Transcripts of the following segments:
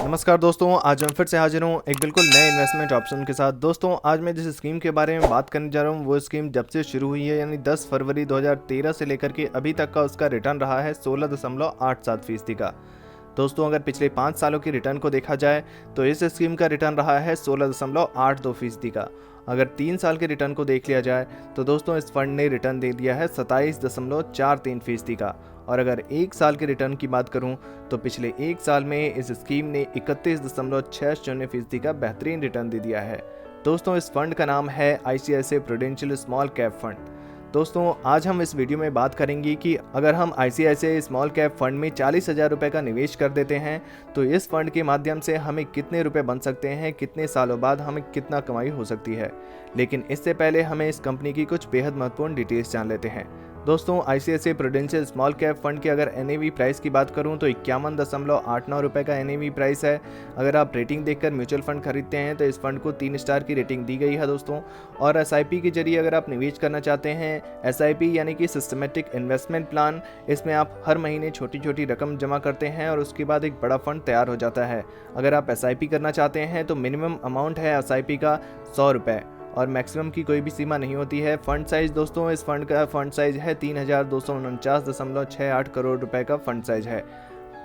नमस्कार दोस्तों, आज मैं फिर से हाजिर हूँ एक बिल्कुल नए इन्वेस्टमेंट ऑप्शन के साथ। दोस्तों, आज मैं जिस स्कीम के बारे में बात करने जा रहा हूँ वो स्कीम जब से शुरू हुई है यानी 10 फरवरी 2013 से लेकर के अभी तक का उसका रिटर्न रहा है 16.87% का। दोस्तों, अगर पिछले 5 सालों की रिटर्न को देखा जाए तो इस स्कीम का रिटर्न रहा है 16.82% का। अगर 3 साल के रिटर्न को देख लिया जाए तो दोस्तों इस फंड ने रिटर्न दे दिया है 27.43% का। और अगर 1 साल के रिटर्न की बात करूं तो पिछले 1 साल में इस स्कीम ने 31.60% का बेहतरीन रिटर्न दे दिया है। दोस्तों, इस फंड का नाम है ICICI prudential small cap fund. दोस्तों, आज हम इस वीडियो में बात करेंगे कि अगर हम ICICI स्मॉल कैप फंड में 40,000 रुपये का निवेश कर देते हैं तो इस फंड के माध्यम से हमें कितने रुपए बन सकते हैं, कितने सालों बाद हमें कितना कमाई हो सकती है। लेकिन इससे पहले हमें इस कंपनी की कुछ बेहद महत्वपूर्ण डिटेल्स जान लेते हैं। दोस्तों, ICICI prudential small cap fund की अगर NAV प्राइस की बात करूं तो 51.89 रुपये का NAV प्राइस है। अगर आप रेटिंग देखकर म्यूचुअल फंड खरीदते हैं तो इस फंड को 3 स्टार की रेटिंग दी गई है दोस्तों। और SIP के जरिए अगर आप निवेश करना चाहते हैं, SIP यानी कि सिस्टमेटिक इन्वेस्टमेंट प्लान, इसमें आप हर महीने छोटी छोटी रकम जमा करते हैं और उसके बाद एक बड़ा फंड तैयार हो जाता है। अगर आप SIP करना चाहते हैं तो मिनिमम अमाउंट है SIP का 100 रुपये और मैक्सिमम की कोई भी सीमा नहीं होती है। फंड साइज दोस्तों, इस फंड का फंड साइज है 3249.68 करोड़ रुपए का फंड साइज है।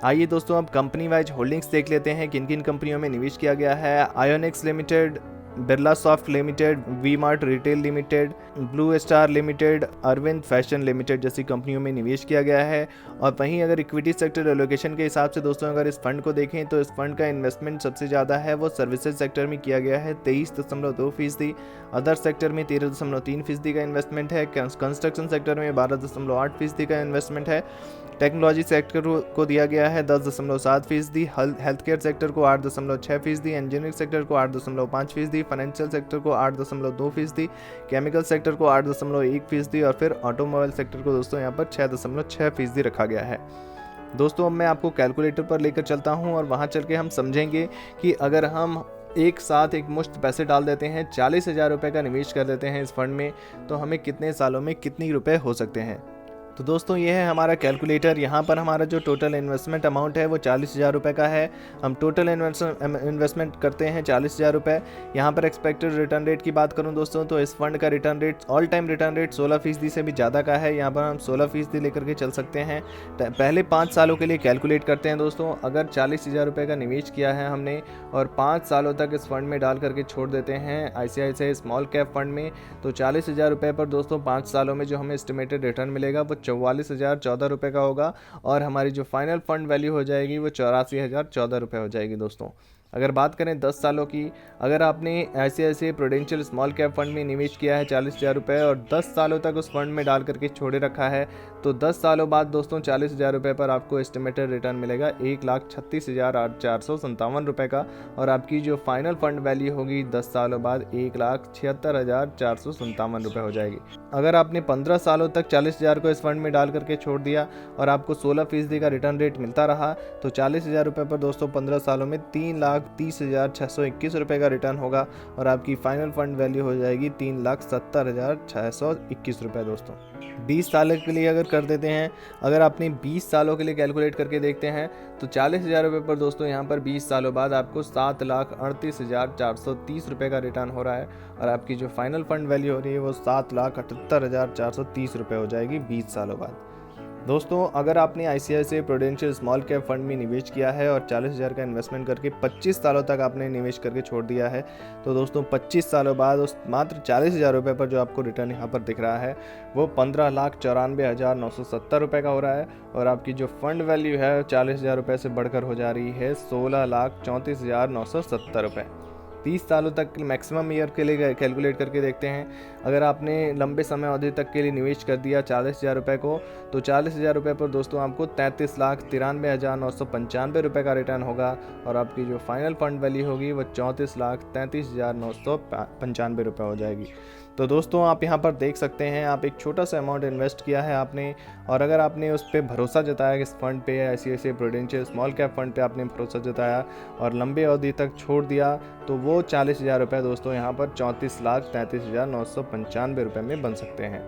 आइए दोस्तों, अब कंपनी वाइज होल्डिंग्स देख लेते हैं किन किन कंपनियों में निवेश किया गया है। Ionix Limited, Birlasoft Limited, V Mart Retail Limited, Blue Star Limited, Arvind Fashion Limited जैसी कंपनियों में निवेश किया गया है। और वहीं अगर इक्विटी सेक्टर एलोकेशन के हिसाब से दोस्तों अगर इस फंड को देखें तो इस फंड का इन्वेस्टमेंट सबसे ज़्यादा है वो सर्विसेज सेक्टर में किया गया है 23.2%, अदर सेक्टर में 13.3% का इन्वेस्टमेंट है, कंस्ट्रक्शन सेक्टर में 12.8% का इन्वेस्टमेंट है, टेक्नोलॉजी सेक्टर को दिया गया है 10.7%, हेल्थ केयर सेक्टर को 8.6%, इंजीनियरिंग सेक्टर को 8.5%, फाइनेंशियल सेक्टर को 8.2%, केमिकल सेक्टर को 8.1% और फिर ऑटोमोबाइल सेक्टर को दोस्तों यहाँ पर 6.6% रखा गया है। दोस्तों, अब मैं आपको कैलकुलेटर पर लेकर चलता हूँ और वहाँ चल के हम समझेंगे कि अगर हम एक साथ एक मुश्त पैसे डाल देते हैं, 40,000 रुपये का निवेश कर देते हैं इस फंड में, तो हमें कितने सालों में कितनी रुपए हो सकते हैं। तो दोस्तों, ये है हमारा कैलकुलेटर। यहाँ पर हमारा जो टोटल इन्वेस्टमेंट अमाउंट है वो 40,000 रुपये का है। हम टोटल इन्वेस्टमेंट करते हैं 40,000 रुपये। यहाँ पर एक्सपेक्टेड रिटर्न रेट की बात करूँ दोस्तों तो इस फंड का return rate all time return rate 16% से भी ज़्यादा का है। यहाँ पर हम 16% लेकर के चल सकते हैं। पहले 5 सालों के लिए कैलकुलेट करते हैं दोस्तों। अगर 40,000 रुपये का निवेश किया है हमने और 5 सालों तक इस फंड में डाल करके छोड़ देते हैं ICICI स्मॉल कैप फंड में, तो 40,000 रुपये पर दोस्तों 5 सालों में जो हमें एस्टिमेटेड रिटर्न मिलेगा वो 44,014 रुपये का होगा और हमारी जो फाइनल फंड वैल्यू हो जाएगी वो 84,014 रुपये हो जाएगी दोस्तों। अगर बात करें 10 सालों की, अगर आपने ICICI prudential small cap fund में निवेश किया है 40,000 रुपये और 10 सालों तक उस फंड में डाल करके छोड़े रखा है तो 10 सालों बाद दोस्तों 40,000 रुपये पर आपको एस्टिमेटेड रिटर्न मिलेगा 1,36,457 रुपये का और आपकी जो फाइनल फंड वैल्यू होगी 10 सालों बाद 1,76,457 रुपये हो जाएगी। अगर आपने 15 सालों तक 40,000 को इस फंड में डाल करके छोड़ दिया और आपको 16% का रिटर्न रेट मिलता रहा तो 40,000 रुपये पर दोस्तों 15 सालों में 3,30,621 रुपये का रिटर्न होगा और आपकी फाइनल फंड वैल्यू हो जाएगी 3,70,621 रुपये दोस्तों। 20 साल के लिए अगर कर देते हैं, अगर आपने 20 सालों के लिए कैलकुलेट करके देखते हैं तो 40,000 रुपये पर दोस्तों यहाँ पर 20 सालों बाद आपको 7,38,430 रुपये का रिटर्न हो रहा है और आपकी जो फाइनल फंड वैल्यू हो रही है वो 7,78,430 रुपये हो जाएगी 20 सालों बाद। दोस्तों, अगर आपने ICICI prudential small cap fund में निवेश किया है और 40,000 का इन्वेस्टमेंट करके 25 सालों तक आपने निवेश करके छोड़ दिया है तो दोस्तों 25 सालों बाद उस मात्र 40,000 रुपये पर जो आपको रिटर्न यहाँ पर दिख रहा है वो 15,94,970 रुपये का हो रहा है और आपकी जो फंड वैल्यू है 40,000 रुपये से बढ़कर हो जा रही है 16,34,970 रुपये। 30 सालों तक मैक्सिमम ईयर के लिए कैलकुलेट करके देखते हैं। अगर आपने लंबे समय अवधि तक के लिए निवेश कर दिया 40,000 रुपये को तो 40,000 रुपये पर दोस्तों आपको 33,93,995 रुपये का रिटर्न होगा और आपकी जो फाइनल फंड वैल्यू होगी वो 34,33,995 रुपये हो जाएगी। तो दोस्तों, आप यहाँ पर देख सकते हैं आप एक छोटा सा अमाउंट इन्वेस्ट किया है आपने और अगर आपने उस पर भरोसा जताया इस फंड पे ICICI prudential small cap fund पे आपने भरोसा जताया और लंबे अवधि तक छोड़ दिया तो वो 40,000 रुपये दोस्तों यहाँ पर 34,33,995 रुपये में बन सकते हैं।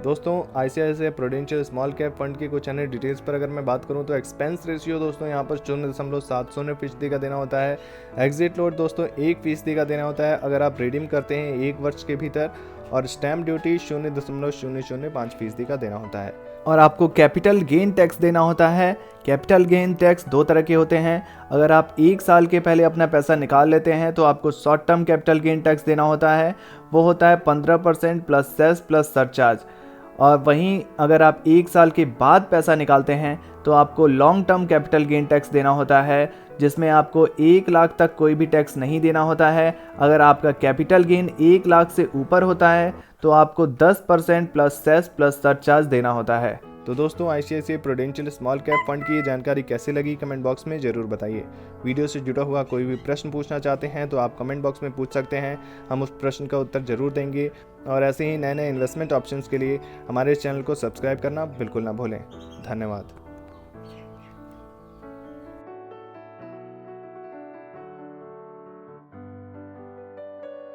दोस्तों ICICI prudential small cap fund की कुछ अन्य डिटेल्स पर अगर मैं बात करूं तो एक्सपेंस रेशियो दोस्तों यहाँ पर 0.70% का देना होता है। एग्जिट लोड दोस्तों 1% का देना होता है अगर आप रिडीम करते हैं 1 वर्ष के भीतर, और स्टैम्प ड्यूटी 0.005% का देना होता है। और आपको कैपिटल गेन टैक्स देना होता है। कैपिटल गेन टैक्स 2 तरह के होते हैं। अगर आप 1 साल के पहले अपना पैसा निकाल लेते हैं तो आपको short term capital gain tax देना होता है, वो होता है 15% प्लस सेस प्लस सरचार्ज। और वहीं अगर आप 1 साल के बाद पैसा निकालते हैं तो आपको long term capital gain tax देना होता है, जिसमें आपको 1 लाख तक कोई भी टैक्स नहीं देना होता है। अगर आपका कैपिटल गेन 1 लाख से ऊपर होता है तो आपको 10% प्लस सेस प्लस सरचार्ज देना होता है। तो दोस्तों ICICI prudential small cap fund की ये जानकारी कैसी लगी कमेंट बॉक्स में ज़रूर बताइए। वीडियो से जुड़ा हुआ कोई भी प्रश्न पूछना चाहते हैं तो आप कमेंट बॉक्स में पूछ सकते हैं, हम उस प्रश्न का उत्तर ज़रूर देंगे। और ऐसे ही नए नए इन्वेस्टमेंट ऑप्शंस के लिए हमारे चैनल को सब्सक्राइब करना बिल्कुल ना भूलें। धन्यवाद।